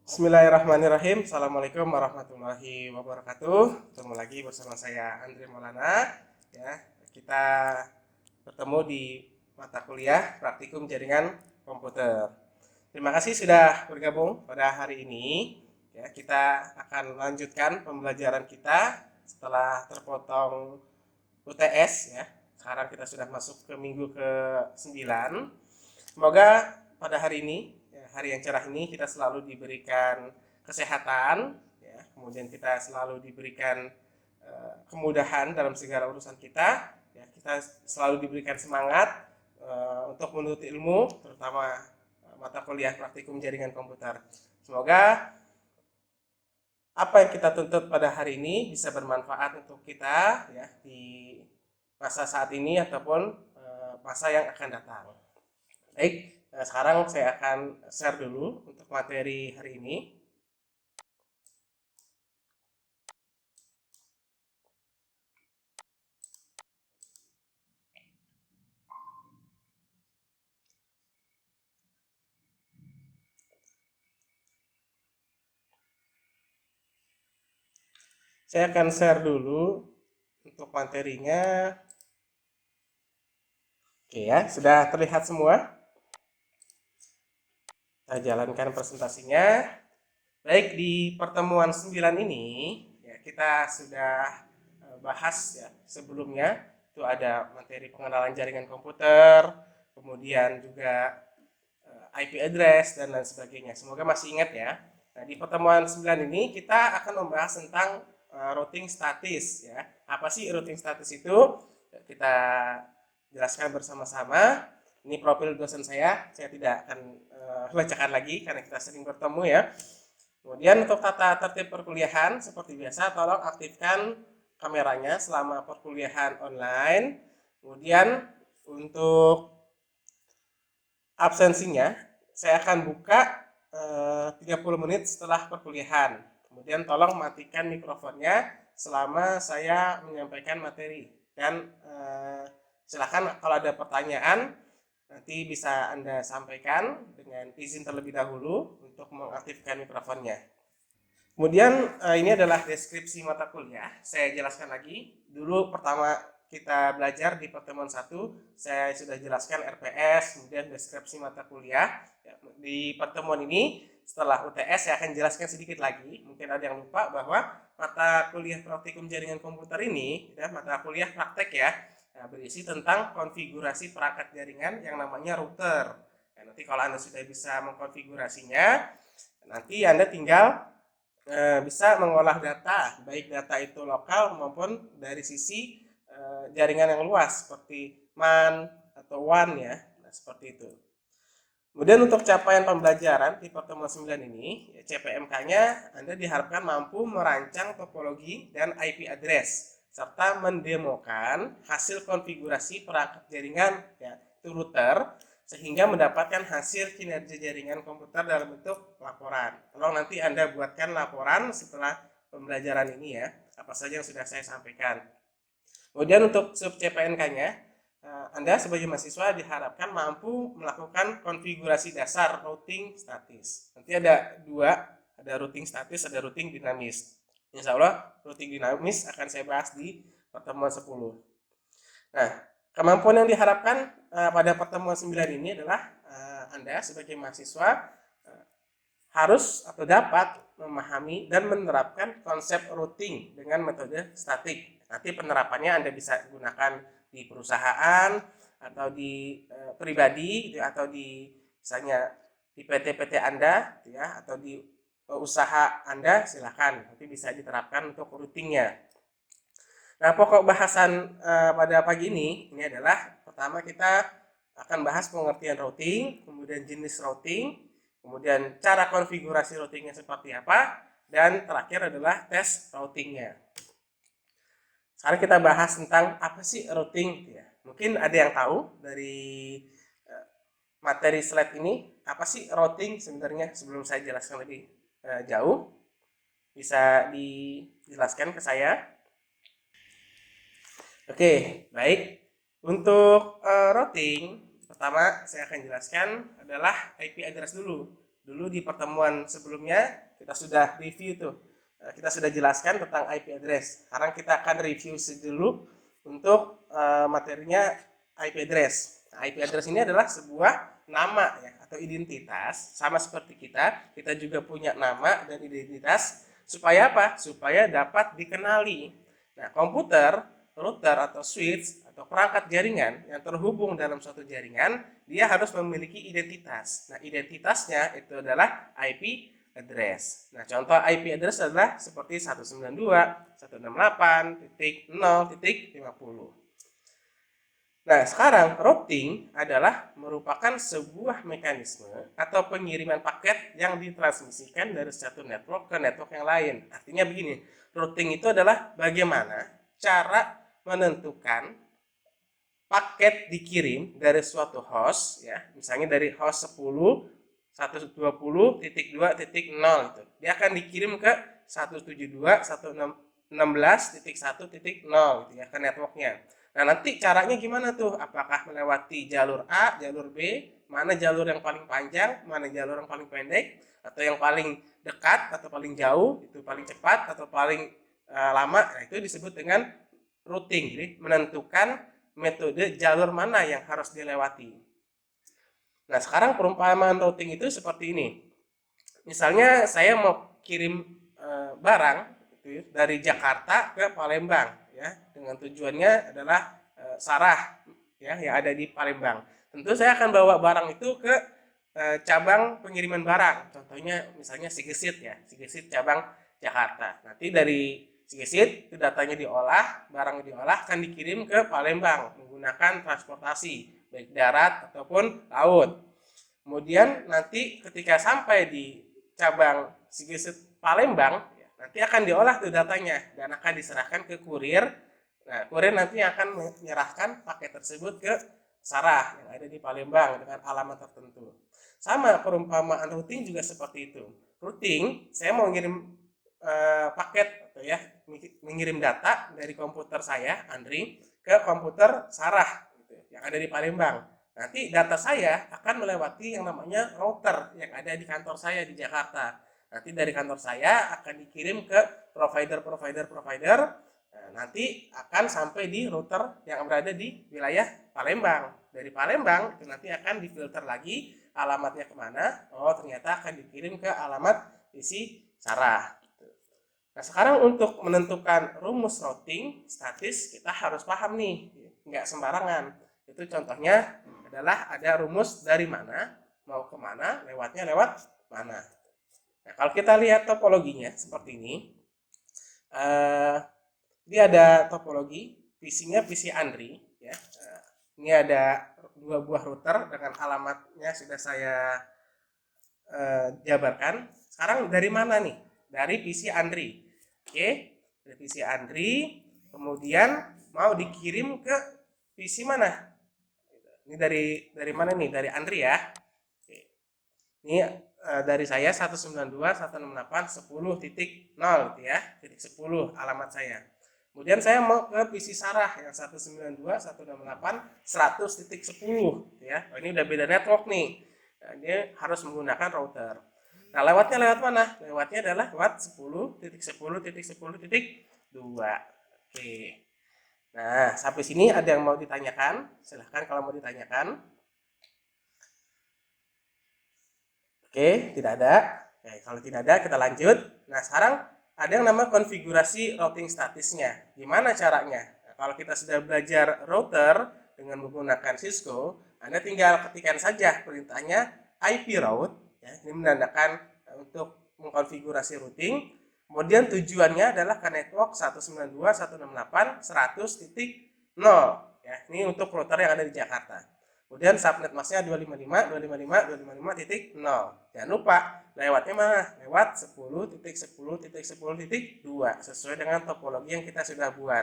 Bismillahirrahmanirrahim. Assalamualaikum warahmatullahi wabarakatuh. Ketemu lagi bersama saya Andri Maulana. Ya, kita bertemu di mata kuliah Praktikum Jaringan Komputer. Terima kasih sudah bergabung pada hari ini. Ya, kita akan lanjutkan pembelajaran kita setelah terpotong UTS ya. Sekarang kita sudah masuk ke minggu ke-9. Semoga pada hari ini, ya, hari yang cerah ini kita selalu diberikan kesehatan, ya, kemudian kita selalu diberikan kemudahan dalam segala urusan kita, ya, kita selalu diberikan semangat untuk menuntut ilmu, terutama mata kuliah praktikum jaringan komputer. Semoga apa yang kita tuntut pada hari ini bisa bermanfaat untuk kita ya di masa saat ini ataupun masa yang akan datang. Baik, sekarang saya akan share dulu untuk materi hari ini. Saya akan share dulu untuk materinya. Oke ya, sudah terlihat semua? Kita jalankan presentasinya. Baik, di pertemuan 9 ini ya, kita sudah bahas ya sebelumnya. Itu ada materi pengenalan jaringan komputer, kemudian juga IP address dan lain sebagainya. Semoga masih ingat ya. Nah, di pertemuan 9 ini kita akan membahas tentang routing status ya. Apa sih routing status itu? Kita jelaskan bersama-sama. Ini profil dosen saya tidak akan bacakan lagi karena kita sering bertemu ya. Kemudian untuk tata tertib perkuliahan seperti biasa tolong aktifkan kameranya selama perkuliahan online. Kemudian untuk absensinya saya akan buka 30 menit setelah perkuliahan. Kemudian tolong matikan mikrofonnya selama saya menyampaikan materi. Dan silakan kalau ada pertanyaan nanti bisa Anda sampaikan dengan izin terlebih dahulu untuk mengaktifkan mikrofonnya. Kemudian ini adalah deskripsi mata kuliah. Saya jelaskan lagi. Dulu pertama kita belajar di pertemuan 1, saya sudah jelaskan RPS, kemudian deskripsi mata kuliah. Di pertemuan ini setelah UTS saya akan jelaskan sedikit lagi. Mungkin ada yang lupa bahwa mata kuliah praktikum jaringan komputer ini, ya, mata kuliah praktek ya, berisi tentang konfigurasi perangkat jaringan yang namanya router. Nanti kalau Anda sudah bisa mengkonfigurasinya, nanti Anda tinggal bisa mengolah data, baik data itu lokal maupun dari sisi jaringan yang luas seperti MAN atau WAN ya. Nah, seperti itu. Kemudian untuk capaian pembelajaran di pertemuan 9 ini, ya, CPMK-nya Anda diharapkan mampu merancang topologi dan IP address serta mendemokan hasil konfigurasi perangkat jaringan ya, itu router sehingga mendapatkan hasil kinerja jaringan komputer dalam bentuk laporan. Tolong nanti Anda buatkan laporan setelah pembelajaran ini ya, apa saja yang sudah saya sampaikan. Kemudian untuk sub CPNK-nya, Anda sebagai mahasiswa diharapkan mampu melakukan konfigurasi dasar routing statis. Nanti ada dua, ada routing statis, ada routing dinamis. Insya Allah routing dinamis akan saya bahas di pertemuan 10. Nah, kemampuan yang diharapkan pada pertemuan 9 ini adalah Anda sebagai mahasiswa harus atau dapat memahami dan menerapkan konsep routing dengan metode statik. Nanti penerapannya Anda bisa gunakan di perusahaan atau di pribadi gitu, atau di misalnya di PT-PT Anda gitu ya, atau di usaha Anda, silakan nanti bisa diterapkan untuk routingnya. Nah, pokok bahasan pada pagi ini adalah pertama kita akan bahas pengertian routing, kemudian jenis routing, kemudian cara konfigurasi routingnya seperti apa, dan terakhir adalah tes routingnya. Sekarang kita bahas tentang apa sih routing ya. Mungkin ada yang tahu dari materi slide ini apa sih routing sebenarnya. Sebelum saya jelaskan lebih jauh, bisa dijelaskan ke saya. Oke, baik. Untuk routing, pertama saya akan jelaskan adalah IP address dulu. Dulu di pertemuan sebelumnya kita sudah review tuh, kita sudah jelaskan tentang IP address. Sekarang kita akan review dulu untuk materinya IP address. Nah, IP address ini adalah sebuah nama ya atau identitas, sama seperti kita juga punya nama dan identitas supaya apa? Supaya dapat dikenali. Nah, komputer, router atau switch atau perangkat jaringan yang terhubung dalam suatu jaringan, dia harus memiliki identitas. Nah, identitasnya itu adalah IP address. Nah, contoh IP address adalah seperti 192.168.0.50. Nah, sekarang routing adalah merupakan sebuah mekanisme atau pengiriman paket yang ditransmisikan dari satu network ke network yang lain. Artinya begini, routing itu adalah bagaimana cara menentukan paket dikirim dari suatu host, ya, misalnya dari host 10, 120.2.0 itu. Dia akan dikirim ke 172.116.1.0 gitu ya, ke networknya. Nah, nanti caranya gimana tuh? Apakah melewati jalur A, jalur B, mana jalur yang paling panjang, mana jalur yang paling pendek, atau yang paling dekat atau paling jauh, itu paling cepat atau paling lama. Nah, itu disebut dengan routing. Jadi menentukan metode jalur mana yang harus dilewati. Nah, sekarang perumpamaan routing itu seperti ini. Misalnya saya mau kirim barang gitu, dari Jakarta ke Palembang ya, dengan tujuannya adalah Sarah ya yang ada di Palembang. Tentu saya akan bawa barang itu ke cabang pengiriman barang. Contohnya misalnya Sigesit ya, Sigesit cabang Jakarta. Nanti dari Sigesit itu datanya diolah, barang diolah akan dikirim ke Palembang menggunakan transportasi baik darat ataupun laut. Kemudian nanti ketika sampai di cabang Sigesit Palembang, nanti akan diolah tuh datanya dan akan diserahkan ke kurir. Nah, kurir nanti akan menyerahkan paket tersebut ke Sarah yang ada di Palembang dengan alamat tertentu. Sama perumpamaan routing juga seperti itu. Routing, saya mau ngirim paket atau ya mengirim data dari komputer saya Andri ke komputer Sarah gitu, yang ada di Palembang. Nanti data saya akan melewati yang namanya router yang ada di kantor saya di Jakarta. Nanti dari kantor saya akan dikirim ke provider. Nah, nanti akan sampai di router yang berada di wilayah Palembang. Dari Palembang itu nanti akan difilter lagi alamatnya kemana. Oh, ternyata akan dikirim ke alamat isi Sarah. Nah, sekarang untuk menentukan rumus routing statis kita harus paham nih, nggak sembarangan. Itu contohnya adalah ada rumus dari mana mau ke mana, lewatnya lewat mana. Nah, kalau kita lihat topologinya seperti ini, ini ada topologi PC-nya PC Andri ya. Ini ada dua buah router dengan alamatnya sudah saya jabarkan. Sekarang dari mana nih? Dari PC Andri. Oke, dari PC Andri, kemudian mau dikirim ke PC mana? Ini dari mana nih? Dari Andri ya. Oke. Ini dari saya 192.168.10.0 gitu ya, titik 10 alamat saya. Kemudian saya mau ke PC Sarah yang 192.168.100.10 ya. Oh, ini udah beda network nih. Nah, ini harus menggunakan router. Nah, lewatnya lewat mana? Lewatnya adalah lewat 10.10.10.2. Oke. Nah, sampai sini ada yang mau ditanyakan? Silahkan kalau mau ditanyakan. Oke, tidak ada. Oke, kalau tidak ada kita lanjut. Nah, sekarang ada yang namanya konfigurasi routing statisnya. Gimana caranya? Nah, kalau kita sudah belajar router dengan menggunakan Cisco, Anda tinggal ketikkan saja perintahnya IP route. Ya, ini menandakan untuk mengkonfigurasi routing. Kemudian tujuannya adalah ke network 192.168.100.0. Ya, ini untuk router yang ada di Jakarta. Kemudian subnet masknya 255.255.255.0. Jangan lupa lewatnya mana? Lewat 10.10.10.10.2 sesuai dengan topologi yang kita sudah buat.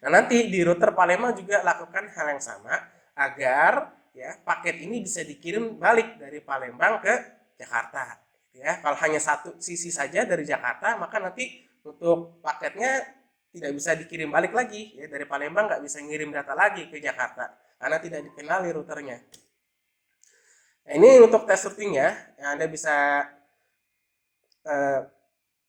Nah, nanti di router Palembang juga lakukan hal yang sama agar ya paket ini bisa dikirim balik dari Palembang ke Jakarta. Ya, kalau hanya satu sisi saja dari Jakarta, maka nanti untuk paketnya tidak bisa dikirim balik lagi ya, dari Palembang nggak bisa ngirim data lagi ke Jakarta karena tidak dikenali routernya. Nah, ini untuk tes routingnya yang Anda bisa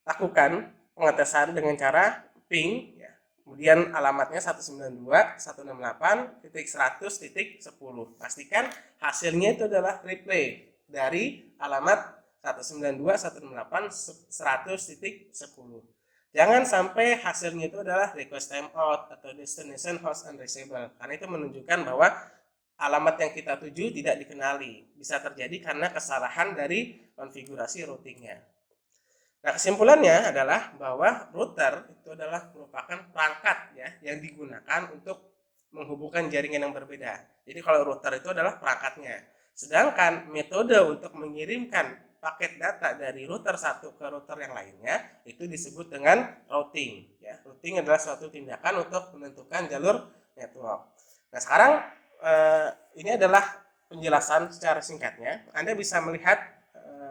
lakukan pengetesan dengan cara ping, ya. Kemudian alamatnya 192.168.100.10. Pastikan hasilnya itu adalah replay dari alamat 192.168.100.10. Jangan sampai hasilnya itu adalah request timeout atau destination host unreachable, karena itu menunjukkan bahwa alamat yang kita tuju tidak dikenali. Bisa terjadi karena kesalahan dari konfigurasi routingnya. Nah, kesimpulannya adalah bahwa router itu adalah merupakan perangkat ya yang digunakan untuk menghubungkan jaringan yang berbeda. Jadi kalau router itu adalah perangkatnya. Sedangkan metode untuk mengirimkan paket data dari router satu ke router yang lainnya itu disebut dengan routing ya. Routing adalah suatu tindakan untuk menentukan jalur network. Nah, sekarang ini adalah penjelasan secara singkatnya. Anda bisa melihat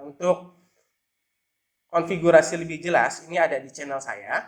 untuk konfigurasi lebih jelas ini ada di channel saya.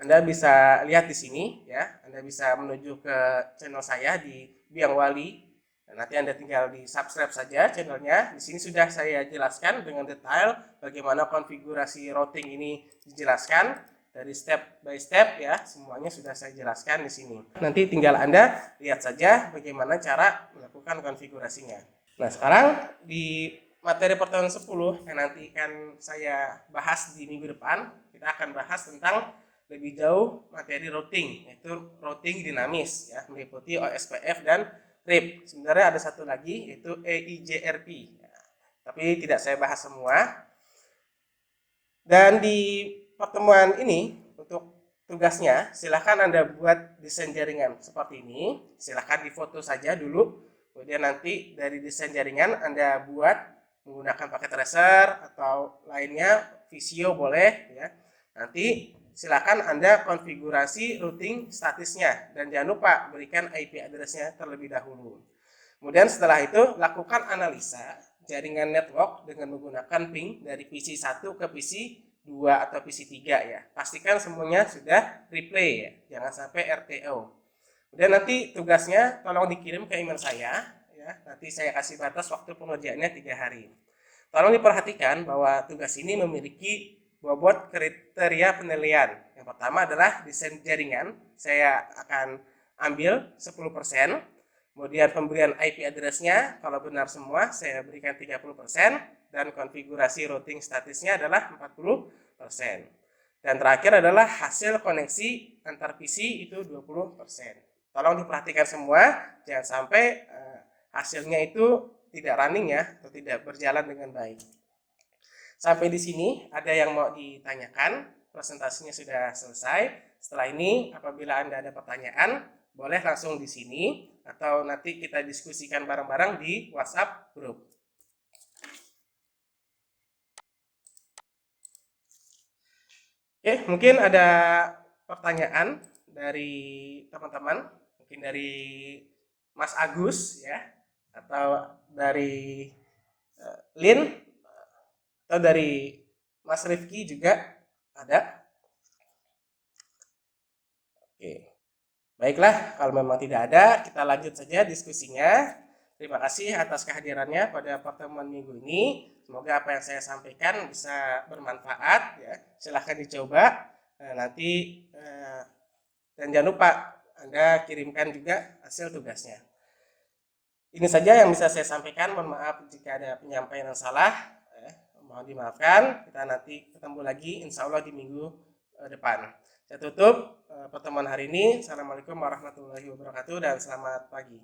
Anda bisa lihat di sini ya. Anda bisa menuju ke channel saya di Biang Wali. Dan nanti Anda tinggal di subscribe saja channelnya. Di sini sudah saya jelaskan dengan detail bagaimana konfigurasi routing ini dijelaskan dari step by step ya. Semuanya sudah saya jelaskan di sini. Nanti tinggal Anda lihat saja bagaimana cara melakukan konfigurasinya. Nah, sekarang di materi pertemuan 10 yang nanti akan saya bahas di minggu depan, kita akan bahas tentang lebih jauh materi routing, yaitu routing dinamis ya, meliputi OSPF dan RIP. Sebenarnya ada satu lagi yaitu EIGRP ya, tapi tidak saya bahas semua. Dan di pertemuan ini untuk tugasnya silahkan Anda buat desain jaringan seperti ini. Silahkan difoto saja dulu, kemudian nanti dari desain jaringan Anda buat menggunakan paket tracer atau lainnya, Visio boleh ya. Nanti silakan Anda konfigurasi routing statisnya dan jangan lupa berikan IP address-nya terlebih dahulu. Kemudian setelah itu lakukan analisa jaringan network dengan menggunakan ping dari PC 1 ke PC 2 atau PC 3 ya. Pastikan semuanya sudah replay ya, jangan sampai RTO. Kemudian nanti tugasnya tolong dikirim ke email saya ya, nanti saya kasih batas waktu pengerjaannya 3 hari. Tolong diperhatikan bahwa tugas ini memiliki bobot kriteria penilaian. Yang pertama adalah desain jaringan, saya akan ambil 10%. Kemudian pemberian IP address-nya, kalau benar semua, saya berikan 30%. Dan konfigurasi routing statusnya adalah 40%. Dan terakhir adalah hasil koneksi antar PC itu 20%. Tolong diperhatikan semua, jangan sampai hasilnya itu tidak running ya, atau tidak berjalan dengan baik. Sampai di sini ada yang mau ditanyakan, presentasinya sudah selesai. Setelah ini apabila Anda ada pertanyaan, boleh langsung di sini atau nanti kita diskusikan bareng-bareng di WhatsApp grup. Oke, mungkin ada pertanyaan dari teman-teman, mungkin dari Mas Agus ya, atau dari Lin, atau dari Mas Rifki juga ada. Oke, baiklah, kalau memang tidak ada, kita lanjut saja diskusinya. Terima kasih atas kehadirannya pada pertemuan minggu ini. Semoga apa yang saya sampaikan bisa bermanfaat ya. Silahkan dicoba nanti, dan jangan lupa Anda kirimkan juga hasil tugasnya. Ini saja yang bisa saya sampaikan. Mohon maaf jika ada penyampaian yang salah. Mohon dimaafkan. Kita nanti ketemu lagi insya Allah di minggu depan. Saya tutup pertemuan hari ini. Assalamualaikum warahmatullahi wabarakatuh dan selamat pagi.